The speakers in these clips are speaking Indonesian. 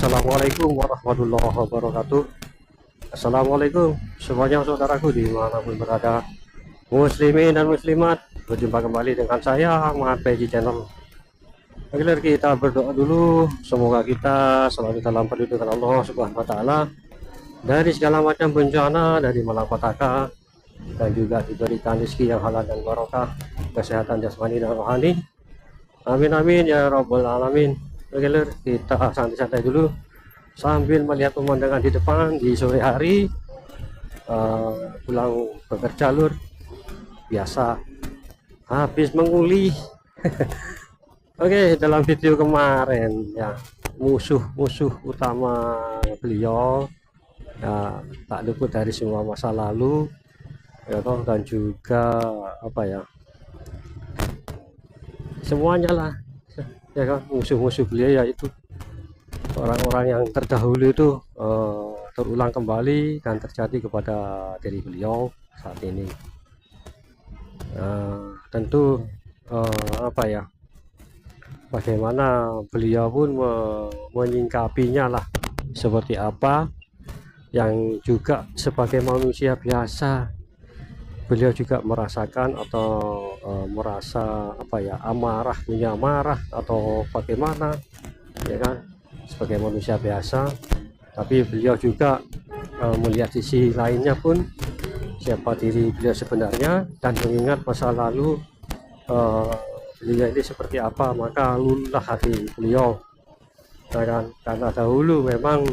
Assalamualaikum warahmatullahi wabarakatuh. Assalamualaikum semuanya saudaraku dimanapun berada, muslimin dan muslimat. Berjumpa kembali dengan saya Ahmad Peji Channel. Akhirnya kita berdoa dulu, semoga kita selalu dalam perlindungan Allah Subhanahu wa Ta'ala dari segala macam bencana, dari malapetaka, dan juga diberikan rezeki yang halal dan barokah, kesehatan jasmani dan rohani. Amin amin ya rabbal alamin. Oke lur, kita santai-santai dulu sambil melihat pemandangan di depan di sore hari. Pulang bekerja lur, biasa habis menguli. Oke, dalam video kemarin ya, musuh-musuh utama beliau ya, tak luput dari semua masa lalu ya toh, dan juga apa ya, semuanya lah ya kan, musuh-musuh beliau yaitu orang-orang yang terdahulu itu terulang kembali dan terjadi kepada diri beliau saat ini. Tentu apa ya, bagaimana beliau pun menyingkapinya lah, seperti apa yang juga sebagai manusia biasa beliau juga merasakan atau merasa apa ya, amarah, punya amarah atau bagaimana ya kan, sebagai manusia biasa. Tapi beliau juga melihat sisi lainnya pun, siapa diri beliau sebenarnya, dan mengingat masa lalu beliau ini seperti apa, maka luluhlah hati beliau ya kan. Karena dahulu memang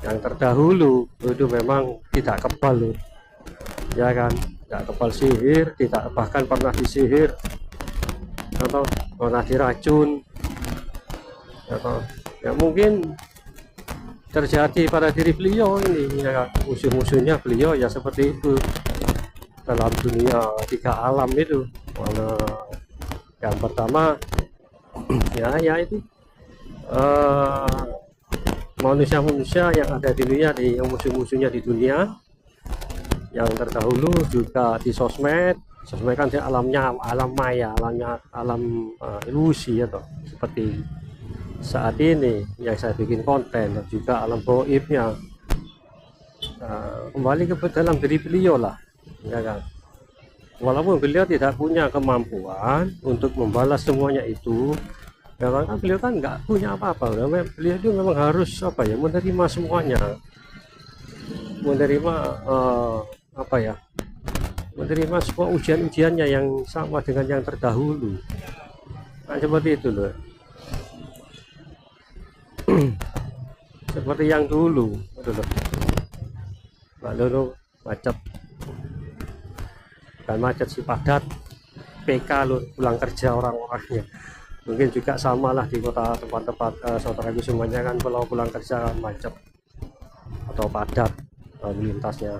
yang terdahulu itu memang tidak kebal loh, ya kan, tidak kebal sihir, tidak bahkan pernah disihir atau pernah diracun atau ya mungkin terjadi pada diri beliau ini ya kan. Musuh-musuhnya beliau ya seperti itu dalam dunia tiga alam itu. Mana yang pertama ya itu manusia-manusia yang ada di dunia, yang musuh-musuhnya di dunia yang terdahulu, juga di sosmed kan di alamnya, alam maya, alam ilusi atau seperti saat ini yang saya bikin konten, dan juga alam gaibnya kembali ke dalam diri beliau lah ya kan. Walaupun beliau tidak punya kemampuan untuk membalas semuanya itu ya kan, beliau kan nggak punya apa-apa. Beliau itu memang harus apa ya, menerima semuanya, menerima apa ya, menerima semua ujian-ujiannya yang sama dengan yang terdahulu. Nah, seperti itu loh. Seperti yang dulu lalu macet, dan macet si padat, PK loh, pulang kerja orang-orangnya. Mungkin juga sama lah di kota tempat-tempat saudaraku semuanya kan, kalau pulang kerja macet atau padat lalu lintasnya.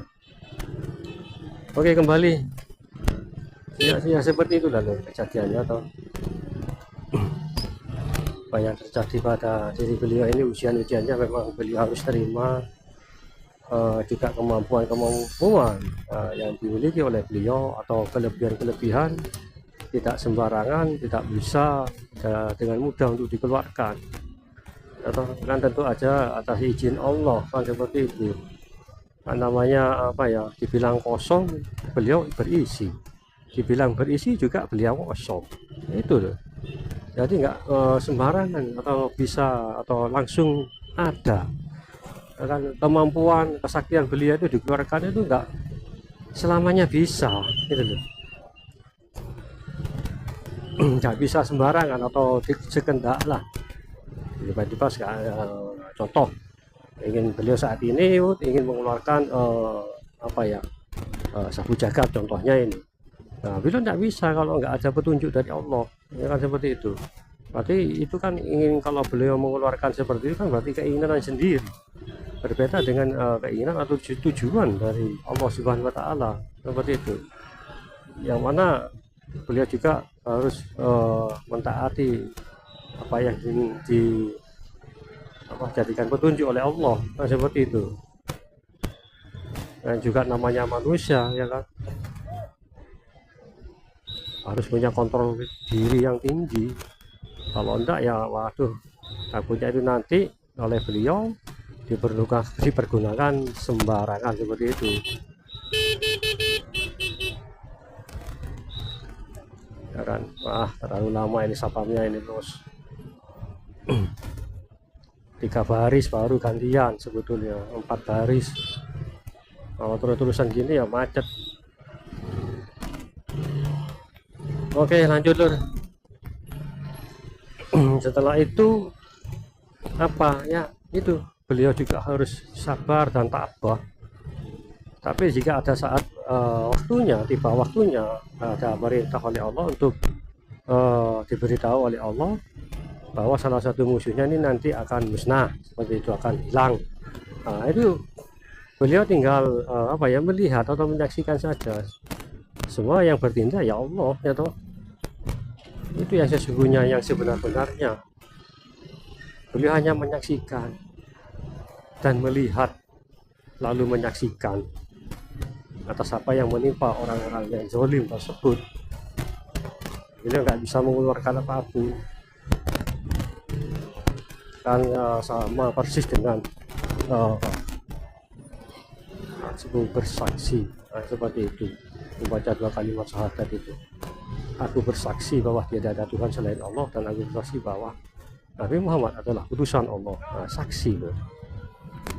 Oke, kembali ya seperti itu lalu kejadiannya atau apa yang terjadi pada diri beliau ini. Ujian-ujiannya memang beliau harus terima, juga kemampuan yang dimiliki oleh beliau atau kelebihan-kelebihan tidak sembarangan, tidak bisa dengan mudah untuk dikeluarkan atau kan, tentu aja atas izin Allah kan, seperti itu kan. Namanya apa ya, dibilang kosong beliau berisi, dibilang berisi juga beliau kosong, itu loh. Jadi nggak sembarangan atau bisa atau langsung ada kan. Kemampuan, kesaktian beliau itu dikeluarkan itu nggak selamanya bisa gitu loh. Nggak bisa sembarangan atau sekendak lah tiba-tiba. Contoh, ingin beliau saat ini ingin mengeluarkan apa ya, sabu jagat contohnya ini. Nah, beliau nggak bisa kalau nggak ada petunjuk dari Allah ya kan, seperti itu. Berarti itu kan ingin, kalau beliau mengeluarkan seperti itu kan berarti keinginan sendiri, berbeda dengan keinginan atau tujuan dari Allah Subhanahu wa Ta'ala, seperti itu. Yang mana beliau juga harus mentaati apa yang jadikan petunjuk oleh Allah kan, seperti itu. Dan juga namanya manusia ya kan, harus punya kontrol diri yang tinggi. Kalau enggak ya waduh, takutnya itu nanti oleh beliau dipergunakan sembarangan seperti itu. Ya kan, wah terlalu lama ini sapamnya ini bos. 3 baris baru gantian sebetulnya, 4 baris. Kalau terus-terusan gini ya macet. Oke lanjut lur. Setelah itu apa ya, itu beliau juga harus sabar dan tabah. Tapi jika ada saat waktunya, tiba waktunya, ada perintah oleh Allah untuk diberitahu oleh Allah bahwa salah satu musuhnya ini nanti akan musnah, seperti itu, akan hilang. Nah, itu beliau tinggal apa ya, melihat atau menyaksikan saja. Semua yang bertindak ya Allah, ya toh. Itu yang sesungguhnya, yang sebenar-benarnya. Beliau hanya menyaksikan dan melihat, lalu menyaksikan atas apa yang menimpa orang-orang yang zalim tersebut. Beliau nggak bisa mengeluarkan apapun, kan sama persis dengan sebelum bersaksi. Nah, seperti itu, membaca 2 kalimat syahadat itu. Aku bersaksi bahwa tidak ada Tuhan selain Allah, dan aku bersaksi bahwa Nabi Muhammad adalah utusan Allah. Nah, saksi loh.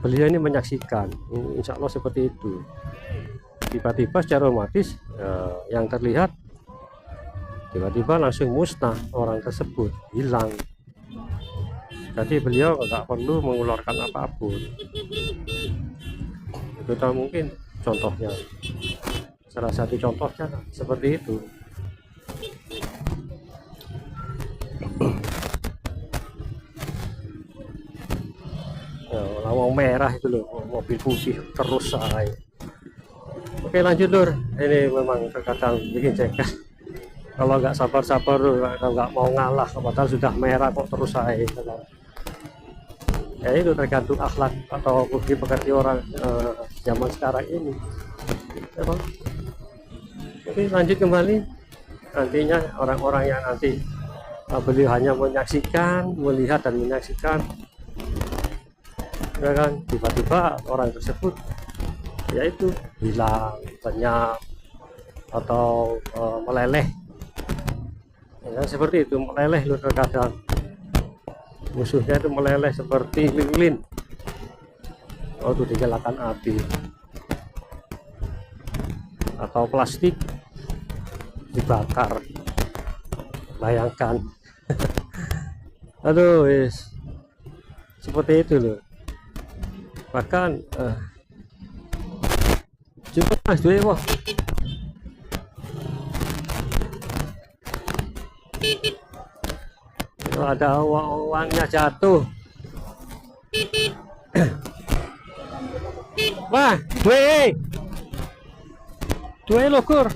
Beliau ini menyaksikan, insya Allah seperti itu. Tiba-tiba secara otomatis yang terlihat tiba-tiba langsung musnah, orang tersebut hilang. Jadi beliau nggak perlu mengeluarkan apapun. Kita mungkin contohnya, salah satu contohnya seperti itu. Lawang merah itu loh, mobil putih terus saya. Oke lanjut lur, ini memang terkadang bikin jengkel. Kalau nggak sabar-sabar, kalau nggak mau ngalah, padahal sudah merah kok terus saya. Ya itu tergantung akhlak atau budi pekerti orang zaman sekarang ini. Ya, Bang. Oke lanjut kembali, nantinya orang-orang yang nanti beliau hanya menyaksikan, melihat dan menyaksikan, ya kan, tiba-tiba orang tersebut yaitu hilang, lenyap, atau meleleh. Ya, seperti itu, meleleh loh terkadang. Musuhnya itu meleleh seperti lilin waktu dinyalakan api, atau plastik dibakar. Bayangkan. Aduh, seperti itu loh. Bahkan coba mas dua wah. Ada uangnya jatuh. Wah, dua lokur.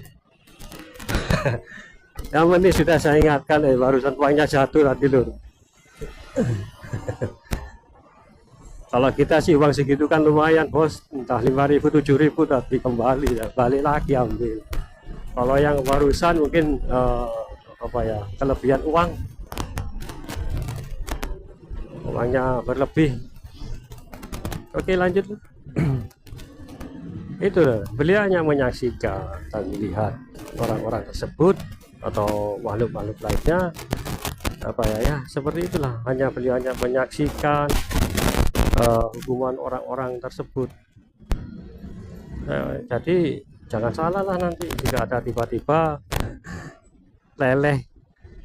Yang penting sudah saya ingatkan, barusan uangnya jatuh tadi lur. Kalau kita sih uang segitu kan lumayan bos, entah 5.000 7.000 tapi kembali ya, balik lagi ambil. Kalau yang barusan mungkin apa ya, kelebihan uangnya berlebih. Oke lanjut. Itu beliau hanya menyaksikan dan melihat orang-orang tersebut atau makhluk-makhluk lainnya, apa ya, seperti itulah. Beliau hanya menyaksikan hukuman orang-orang tersebut. Jadi jangan salah lah nanti jika ada tiba-tiba leleh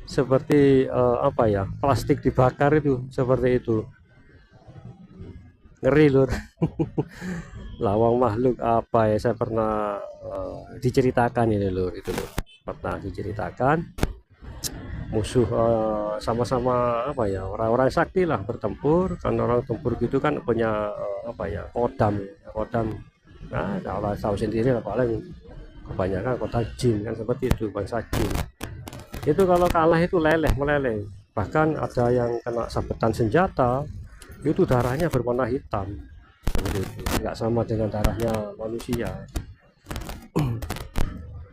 seperti apa ya, plastik dibakar itu, seperti itu. Ngeri lur. Lawang makhluk apa ya, saya pernah diceritakan ini lur, itu lur, pernah diceritakan musuh sama-sama apa ya, orang-orang sakti lah bertempur. Kan orang tempur gitu kan punya apa ya, kodam. Nah kalau tahu sendiri lah, paling kebanyakan kota jin kan, seperti itu, bangsa jin. Itu kalau kalah itu meleleh. Bahkan ada yang kena sabetan senjata, itu darahnya berwarna hitam. Nggak sama dengan darahnya manusia.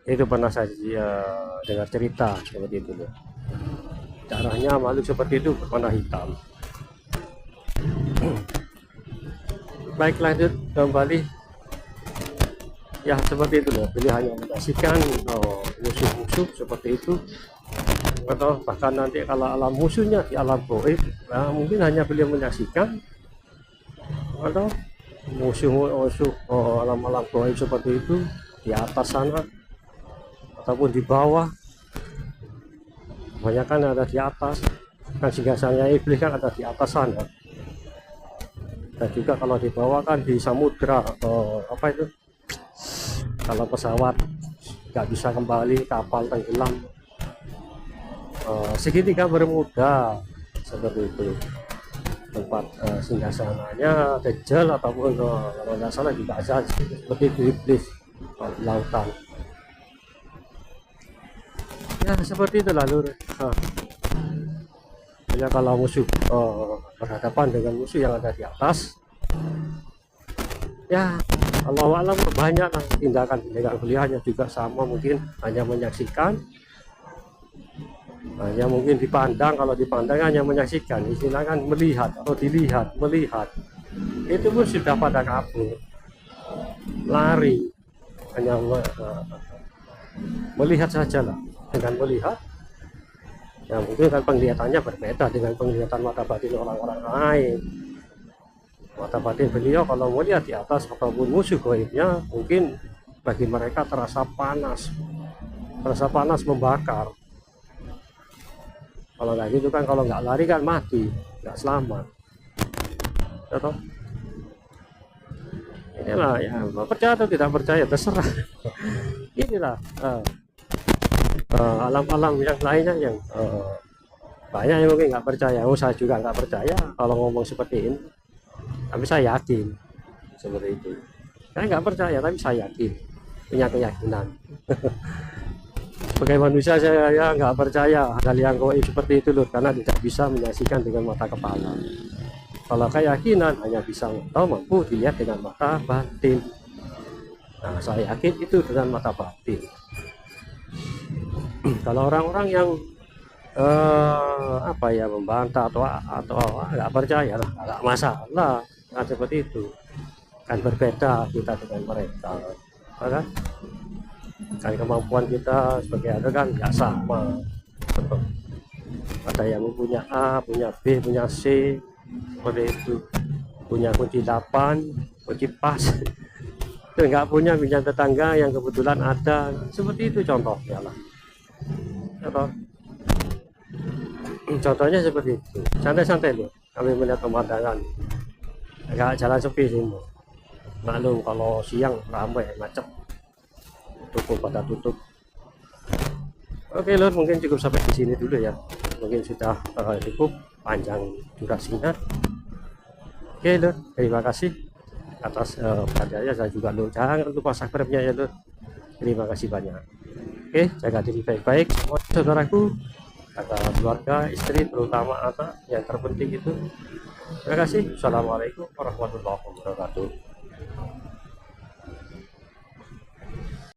Itu pernah saya dengar cerita seperti itu. Darahnya makhluk seperti itu berwarna hitam. Baik, lanjut kembali. Ya seperti itu loh, beliau hanya menyaksikan musuh-musuh seperti itu, atau bahkan nanti kalau alam musuhnya di alam goib, nah, mungkin hanya beliau menyaksikan, atau musuh-musuh alam-alam goib seperti itu di atas sana ataupun di bawah. Banyak kan ada di atas, kan singgasananya iblis kan ada di atas sana, dan juga kalau di bawah kan di samudra, apa itu, kalau pesawat nggak bisa kembali, kapal tenggelam, segitiga bermuda seperti itu tempat singgasananya Dajjal, ataupun kalau nggak salah juga ada seperti itu iblis di lautan. Ya seperti itu lalu. Ya kalau musuh berhadapan dengan musuh yang ada di atas, ya Allah alam banyak tindakan beliau hanya juga sama, mungkin hanya menyaksikan, hanya mungkin dipandang. Kalau dipandang hanya menyaksikan, istilah kan melihat atau dilihat, melihat itu pun sudah pada kabur, lari, hanya melihat saja lah. Dengan melihat, ya mungkin kan penglihatannya berbeda dengan penglihatan mata batin orang-orang lain. Mata batin beliau kalau melihat di atas ataupun musuh goibnya, mungkin bagi mereka terasa panas membakar. Kalau nggak gitu kan, kalau nggak lari kan mati, nggak selamat. Atau inilah ya, percaya atau tidak percaya terserah. Inilah alam-alam yang lainnya yang banyak yang mungkin nggak percaya. Saya juga nggak percaya kalau ngomong seperti ini, tapi saya yakin seperti itu. Saya nggak percaya tapi saya yakin, punya keyakinan. Sebagai manusia saya ya nggak percaya hal yang goib seperti itu loh, karena tidak bisa menyaksikan dengan mata kepala. Kalau keyakinan hanya bisa atau mampu dilihat dengan mata batin. Nah saya yakin itu dengan mata batin. Kalau orang-orang yang apa ya, membantah atau nggak percaya lah, nggak masalah, kan seperti itu. Kan berbeda kita dengan mereka, kan? Kan kemampuan kita sebagai ada kan nggak sama. Ada yang punya A, punya B, punya C, seperti itu. Punya kunci 8, kunci pas. Itu nggak punya tetangga yang kebetulan ada, seperti itu contohnya lah. Contohnya seperti itu, santai-santai loh kami melihat pemandangan, agak jalan sepi sih. Maklum kalau siang ramai macet, toko pada tutup. Oke lor, mungkin cukup sampai di sini dulu ya, mungkin sudah cukup panjang durasinya. Oke lor, terima kasih atas perhatiannya. Saya juga lor, jangan lupa subscribe-nya ya lor. Terima kasih banyak. Oke, jaga diri baik-baik semua saudaraku, jaga keluarga, istri, terutama anak yang terpenting itu. Terima kasih. Assalamualaikum warahmatullahi wabarakatuh.